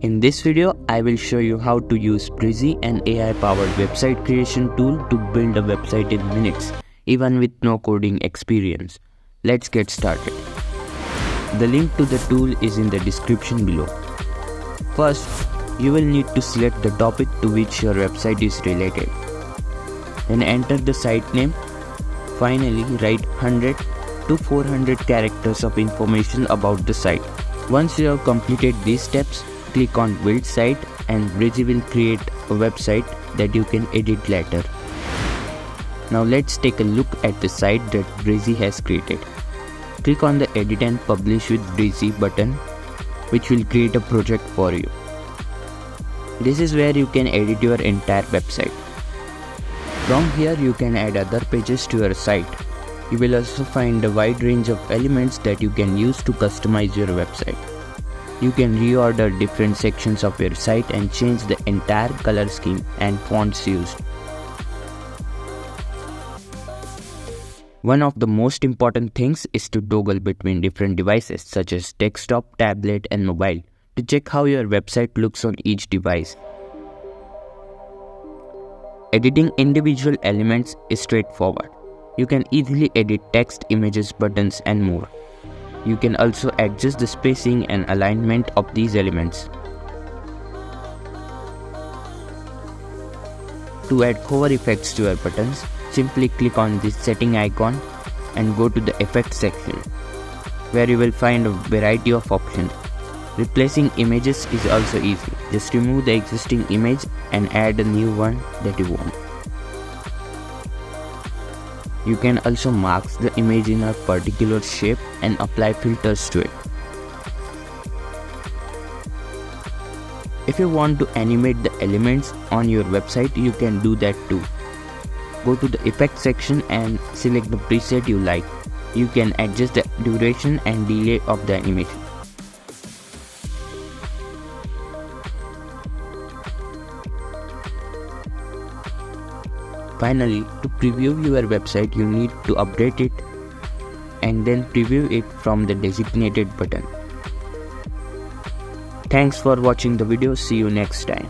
In this video, I will show you how to use Breezy, an AI-powered website creation tool to build a website in minutes, even with no coding experience. Let's get started. The link to the tool is in the description below. First, you will need to select the topic to which your website is related. Then enter the site name. Finally, write 100 to 400 characters of information about the site. Once you have completed these steps, click on Build Site and Breezy will create a website that you can edit later. Now let's take a look at the site that Breezy has created. Click on the Edit and Publish with Breezy button, which will create a project for you. This is where you can edit your entire website. From here you can add other pages to your site. You will also find a wide range of elements that you can use to customize your website. You can reorder different sections of your site and change the entire color scheme and fonts used. One of the most important things is to toggle between different devices such as desktop, tablet and mobile to check how your website looks on each device. Editing individual elements is straightforward. You can easily edit text, images, buttons and more. You can also adjust the spacing and alignment of these elements. To add hover effects to your buttons, simply click on this setting icon and go to the effects section, where you will find a variety of options. Replacing images is also easy. Just remove the existing image and add a new one that you want. You can also mask the image in a particular shape and apply filters to it. If you want to animate the elements on your website, you can do that too. Go to the effects section and select the preset you like. You can adjust the duration and delay of the animation. Finally, to preview your website, you need to update it and then preview it from the designated button. Thanks for watching the video. See you next time.